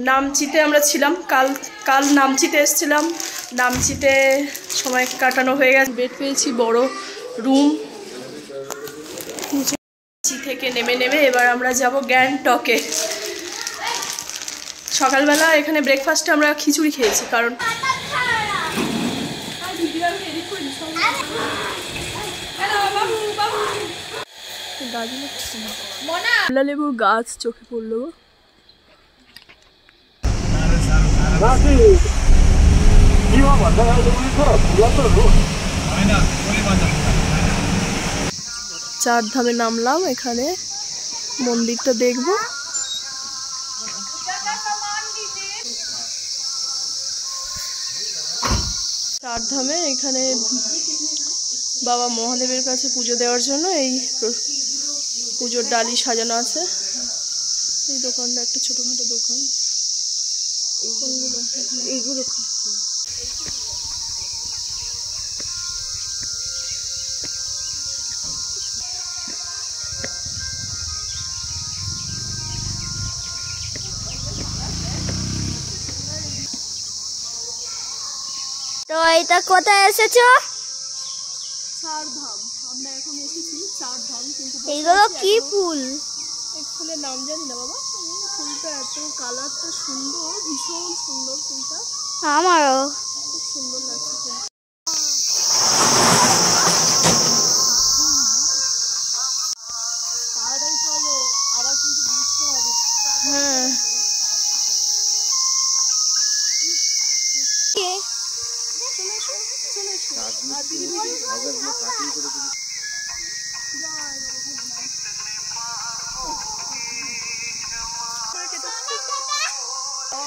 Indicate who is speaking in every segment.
Speaker 1: নামচিতে আমরা ছিলাম, কাল নামচিতে এসেছিলাম। নামচিতে সময় কাটানো হয়ে গেছে, বেড পেয়েছি, বড় রুম। নিচে থেকে নেমে এবার আমরা যাব গ্যাংটকে। সকালবেলা এখানে ব্রেকফাস্টে আমরা খিচুড়ি খেয়েছি, কারণ কমলা লেবুর গাছ চোখে পড়লো। চারধামে নামলাম, এখানে মন্দিরটা দেখবো। চারধামে এখানে বাবা মহাদেবের কাছে পুজো দেওয়ার জন্য এই পুজোর ডালি সাজানো আছে। এই দোকানটা একটা ছোটখাটো দোকান। এইগুলো
Speaker 2: তো এটা কোথায় এসেছো?
Speaker 1: চারধাম। আমরা এখন এসেছি চারধাম, কিন্তু
Speaker 2: এইগুলো কি ফুল?
Speaker 1: এই ফুলের নাম জানি না বাবা। ফুলটা এত কালারটা সুন্দর, ভীষণ সুন্দর ফুলটা।
Speaker 2: আমারও
Speaker 1: খুব সুন্দর লাগছে। তাড়াতাড়ি চলো, আবার কিন্তু বুঝতে হবে। হ্যাঁ,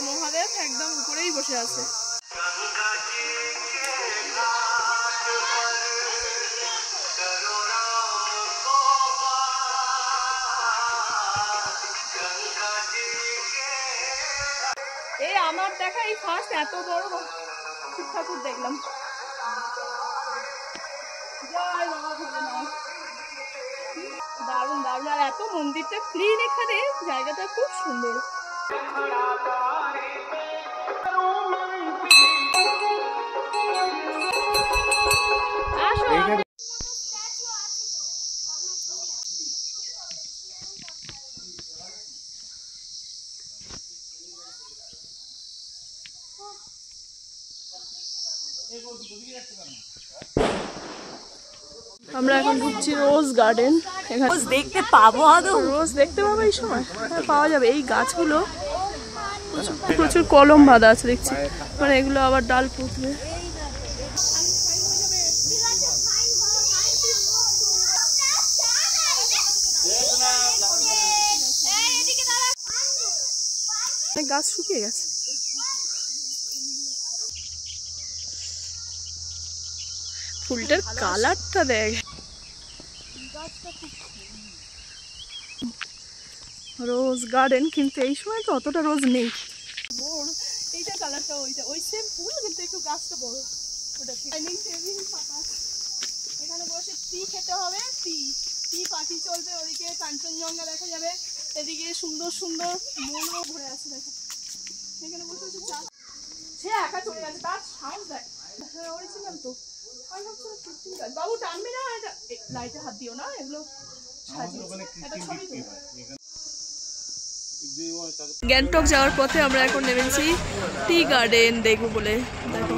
Speaker 1: মহাদেব একদম উপরেই বসে আছে। এই আমার দেখা এই ফার্স্ট এত বড় শিব ঠাকুর দেখলাম। দারুণ দারুণ, আর এত মন্দিরটা ক্লিন, এখানে জায়গাটা খুব সুন্দর। আমরা এখন ঢুকছি রোজ গার্ডেন। এখানে রোজ দেখতে পাবো, রোজ দেখতে পাবো এই সময়। হ্যাঁ, পাওয়া যাবে। এই গাছগুলো প্রচুর কলম বাঁধা আছে দেখছি, মানে এগুলো আবার ডাল পুঁতবে। গাছ শুকিয়ে গেছে। ফুলটার কালারটা দেখ। রোজ গার্ডেন, কিন্তু এই সময় তো অতটা রোজ নেই। এইটা কালারটা ওইটা ওই সেম ফুল, কিন্তু একটু গাছটা বড়। ওটা এখানে বসে টি খেতে হবে। টি পার্টি চলবে। ওদিকে কাঞ্চনজঙ্ঘা দেখা যাবে, এদিকে সুন্দর সুন্দর মনও ঘুরে আছে। দেখো এখানে বসে বসে চা। সে একা চলে গেছে, তার সাউন্ড দেখ। হ্যাঁ, অরিজিনাল তো। বাবু টানবে না, এটা লাইটে হাত দিও না, এগুলো গ্যাংটক যাওয়ার পথে আমরা এখন নেমেছি টি গার্ডেন দেখবো বলে। দেখো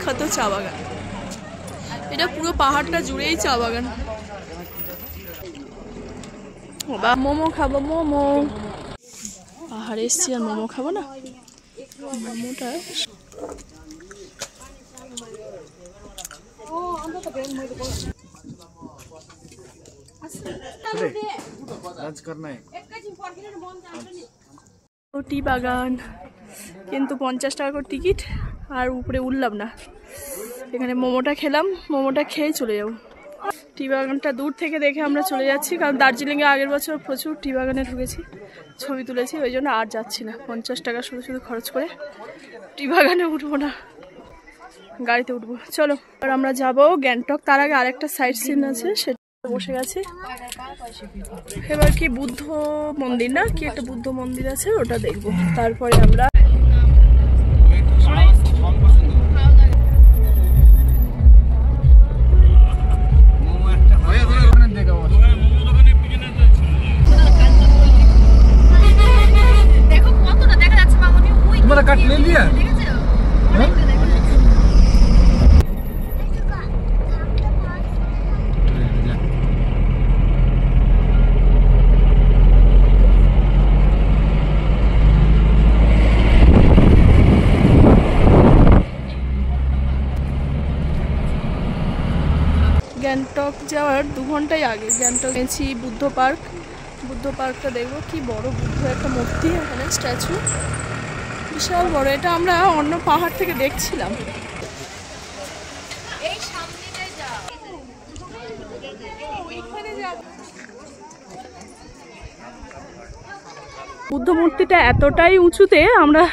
Speaker 1: কত চা বাগান, এটা পুরো পাহাড়টা জুড়েই চা বাগান। মোমো খাবো, মোমো। পাহাড়ে এসছি আর মোমো খাবো না? মোমোটা টি বাগান, কিন্তু 50 টাকা করে টিকিট, আর উপরে উঠলাম না। এখানে মোমোটা খেলাম, মোমোটা খেয়ে চলে যাবো। টি বাগানটা দূর থেকে দেখে আমরা চলে যাচ্ছি, কারণ দার্জিলিংয়ে আগের বছর প্রচুর টি বাগানে ঢুকেছি, ছবি তুলেছি, ওই জন্য আর যাচ্ছি না। 50 টাকা শুধু শুধু খরচ করে টি বাগানে উঠবো না, গাড়িতে উঠবো। চলো আর আমরা যাবো গ্যাংটক। তার আগে আরেকটা সাইট সিন আছে, সেটা বসে গেছি। এবার কি বুদ্ধ মন্দির না কি একটা বুদ্ধ মন্দির আছে, ওটা দেখবো। তারপরে আমরা
Speaker 3: काट ले लिया
Speaker 1: গ্যাংটক যাওয়ার 2 ঘন্টাই আগে গ্যাংটক গেছি বুদ্ধ পার্ক। বুদ্ধ পার্কটা দেখবো, কি বড় বুদ্ধ একটা মূর্তি, ওখানে স্ট্যাচু বিশাল বড়। এটা আমরা অন্য পাহাড় থেকে দেখছিলাম। বুদ্ধ মূর্তিটা এতটাই উঁচুতে আমরা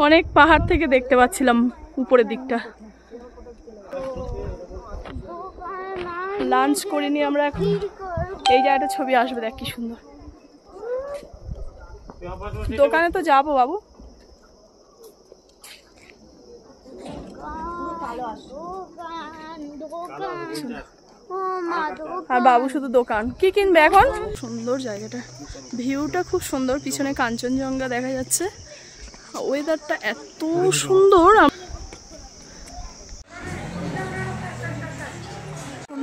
Speaker 1: অনেক পাহাড় থেকে দেখতে পাচ্ছিলাম উপরের দিকটা। লাঞ্চ করিনি আমরা এখন। এই জায়গাটা ছবি আসবে, দেখ কি সুন্দর। দোকানে তো যাবো বাবু। আর বাবু শুধু দোকান। কি কিনবে এখন? সুন্দর জায়গাটা, ভিউটা খুব সুন্দর, পিছনে কাঞ্চনজঙ্ঘা দেখা যাচ্ছে, ওয়েদারটা এত সুন্দর।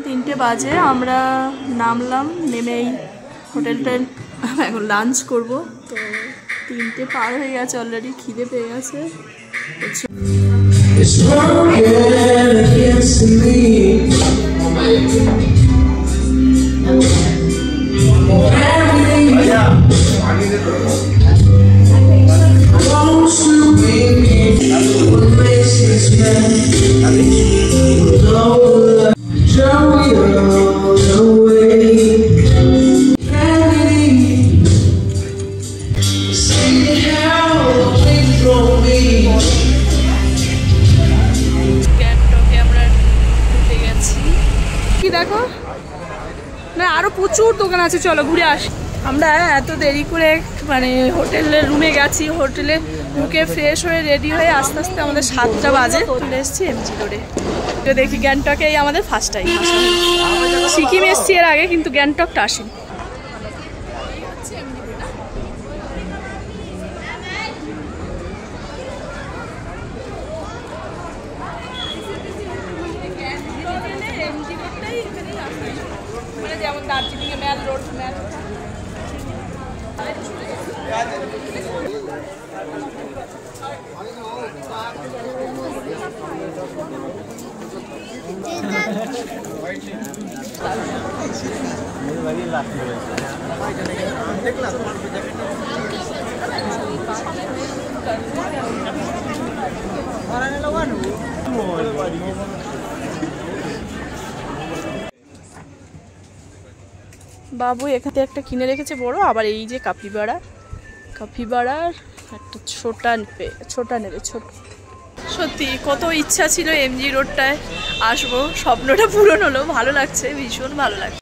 Speaker 1: 3টে বাজে, আমরা নামলাম, নেমেই হোটেলটা এখন লাঞ্চ করব। তো 3টে পার হয়ে গেছে অলরেডি, খিদে পেয়ে গেছে। দেখো না, আরো প্রচুর দোকান আছে, চলো ঘুরে আসি। আমরা এত দেরি করে মানে হোটেলের রুমে গেছি, হোটেলে ঢুকে ফ্রেশ হয়ে রেডি হয়ে আস্তে আস্তে আমাদের 7টা বাজে চলে এসেছি এমজি রোডে। তো দেখি গ্যাংটকে এই আমাদের ফার্স্ট টাইম। সিকিম এসছি এর আগে, কিন্তু গ্যাংটকটা আসিনি। যেমন দার্জিলিংয়ে ম্যাল রোড, ম্যাল বাবু এখানে একটা কিনে রেখেছে বড়, আবার এই যে কাপিবাড়ার একটা ছোটা নেবে ছোট। সত্যি কত ইচ্ছা ছিল এমজি রোডটায় আসবো, স্বপ্নটা পূরণ হলো, ভালো লাগছে, ভীষণ ভালো লাগছে।